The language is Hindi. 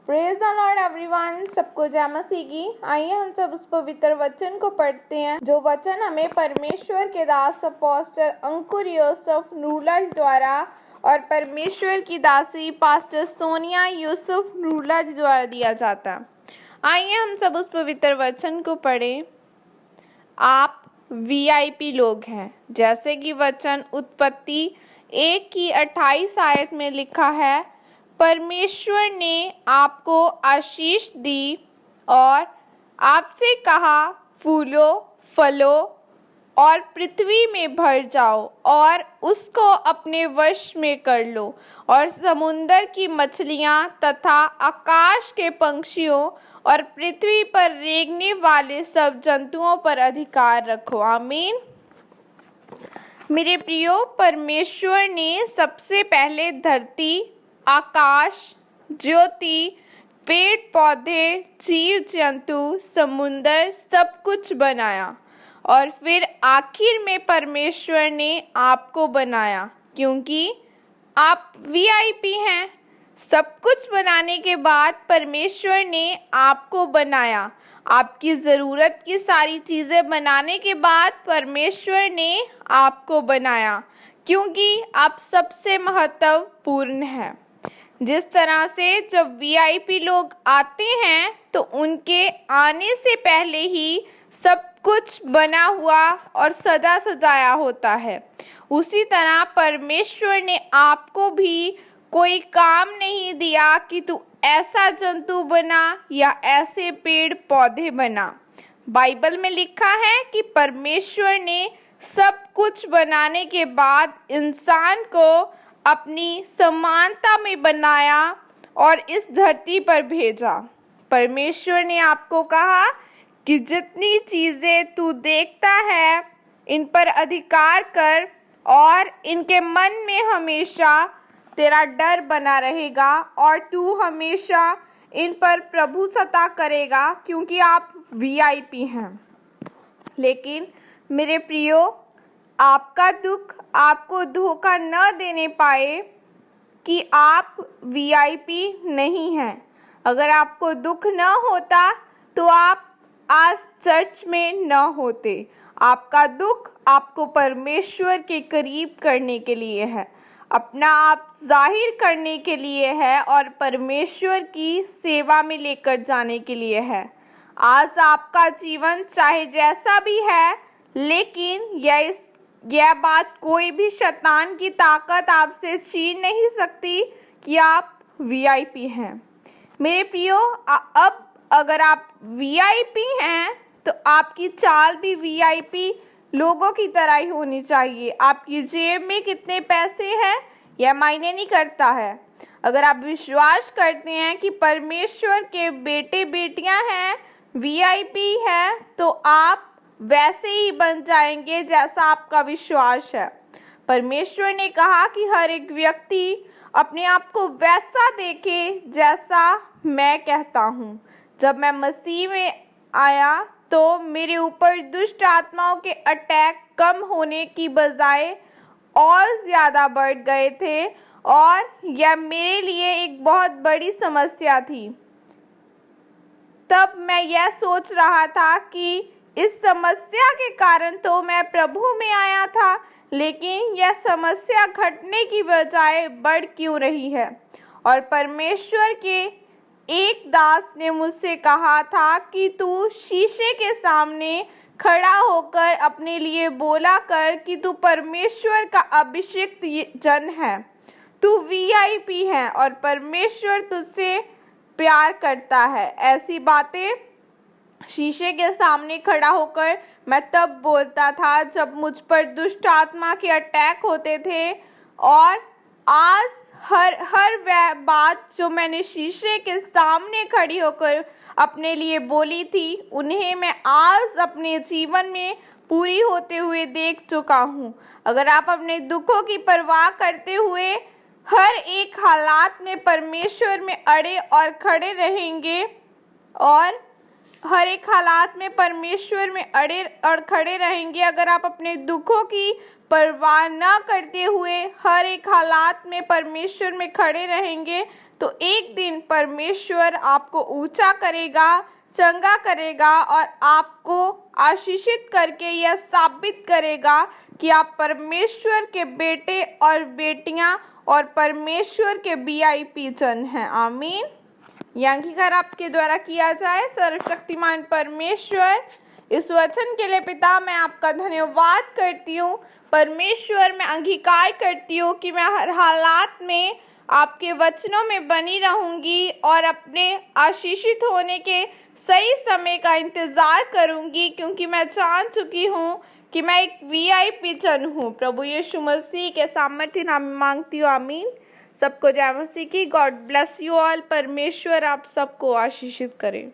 Praise the Lord everyone. सबको जय मसीह की। आइए हम सब उस पवित्र वचन को पढ़ते हैं जो वचन हमें परमेश्वर के दास अपोस्टल अंकुर यूसुफ नूरलाज द्वारा और परमेश्वर की दासी पास्टर सोनिया यूसुफ नूरलाज द्वारा दिया जाता है। आइए हम सब उस पवित्र वचन को पढ़ें। आप वीआईपी लोग हैं, जैसे कि वचन उत्पत्ति 1:28 आयत में लिखा है, परमेश्वर ने आपको आशीष दी और आपसे कहा, फूलो फलो और पृथ्वी में भर जाओ और उसको अपने वश में कर लो और समुंदर की मछलियां तथा आकाश के पंछियों और पृथ्वी पर रेंगने वाले सब जंतुओं पर अधिकार रखो। आमीन। मेरे प्रियो, परमेश्वर ने सबसे पहले धरती, आकाश, ज्योति, पेड़ पौधे, जीव जंतु, समुंदर सब कुछ बनाया और फिर आखिर में परमेश्वर ने आपको बनाया, क्योंकि आप वीआईपी हैं। सब कुछ बनाने के बाद परमेश्वर ने आपको बनाया। आपकी ज़रूरत की सारी चीज़ें बनाने के बाद परमेश्वर ने आपको बनाया, क्योंकि आप सबसे महत्वपूर्ण हैं। जिस तरह से जब वीआईपी लोग आते हैं तो उनके आने से पहले ही सब कुछ बना हुआ और सजा सजाया होता है, उसी तरह परमेश्वर ने आपको भी कोई काम नहीं दिया कि तू ऐसा जंतु बना या ऐसे पेड़ पौधे बना। बाइबल में लिखा है कि परमेश्वर ने सब कुछ बनाने के बाद इंसान को अपनी समानता में बनाया और इस धरती पर भेजा। परमेश्वर ने आपको कहा कि जितनी चीज़ें तू देखता है इन पर अधिकार कर और इनके मन में हमेशा तेरा डर बना रहेगा और तू हमेशा इन पर प्रभुसत्ता करेगा, क्योंकि आप वीआईपी हैं। लेकिन मेरे प्रियो, आपका दुख आपको धोखा न देने पाए कि आप वीआईपी नहीं हैं। अगर आपको दुख न होता तो आप आज चर्च में न होते। आपका दुख आपको परमेश्वर के करीब करने के लिए है, अपना आप जाहिर करने के लिए है और परमेश्वर की सेवा में लेकर जाने के लिए है। आज आपका जीवन चाहे जैसा भी है, लेकिन यह बात कोई भी शैतान की ताकत आपसे छीन नहीं सकती कि आप वीआईपी हैं। मेरे प्रियो, अब अगर आप वीआईपी हैं तो आपकी चाल भी वीआईपी लोगों की तरह ही होनी चाहिए। आपकी जेब में कितने पैसे हैं यह मायने नहीं करता है। अगर आप विश्वास करते हैं कि परमेश्वर के बेटे बेटियां हैं, वीआईपी हैं, तो आप वैसे ही बन जाएंगे जैसा आपका विश्वास है। परमेश्वर ने कहा कि हर एक व्यक्ति अपने आप को वैसा देखे जैसा मैं कहता हूँ। जब मैं मसीह में आया तो मेरे ऊपर दुष्ट आत्माओं के अटैक कम होने की बजाय और ज़्यादा बढ़ गए थे और यह मेरे लिए एक बहुत बड़ी समस्या थी। तब मैं यह सोच रहा था कि इस समस्या के कारण तो मैं प्रभु में आया था, लेकिन यह समस्या घटने की बजाय बढ़ क्यों रही है। और परमेश्वर के एक दास ने मुझसे कहा था कि तू शीशे के सामने खड़ा होकर अपने लिए बोला कर कि तू परमेश्वर का अभिषिक्त जन है, तू वीआईपी है और परमेश्वर तुझसे प्यार करता है। ऐसी बातें शीशे के सामने खड़ा होकर मैं तब बोलता था जब मुझ पर दुष्ट आत्मा के अटैक होते थे, और आज हर वह बात जो मैंने शीशे के सामने खड़ी होकर अपने लिए बोली थी, उन्हें मैं आज अपने जीवन में पूरी होते हुए देख चुका हूँ। अगर आप अपने दुखों की परवाह करते हुए हर एक हालात में परमेश्वर में अड़े और खड़े रहेंगे और हर एक हालात में परमेश्वर में अड़े और खड़े रहेंगे, अगर आप अपने दुखों की परवाह न करते हुए हर एक हालात में परमेश्वर में खड़े रहेंगे, तो एक दिन परमेश्वर आपको ऊंचा करेगा, चंगा करेगा और आपको आशीषित करके यह साबित करेगा कि आप परमेश्वर के बेटे और बेटियां और परमेश्वर के वीआईपी जन हैं। आमीन। यह अंगीकार आपके द्वारा किया जाए। सर्वशक्तिमान परमेश्वर, इस वचन के लिए पिता मैं आपका धन्यवाद करती हूँ। परमेश्वर, मैं अंगीकार करती हूँ कि मैं हर हालात में आपके वचनों में बनी रहूंगी और अपने आशीषित होने के सही समय का इंतजार करूंगी, क्योंकि मैं जान चुकी हूँ कि मैं एक वीआईपी जन हूँ। प्रभु यीशु मसीह के सामर्थ्य नाम में मांगती हूँ। आमीन। सबको जय मसीह की। God bless you all. परमेश्वर आप सबको आशीषित करे।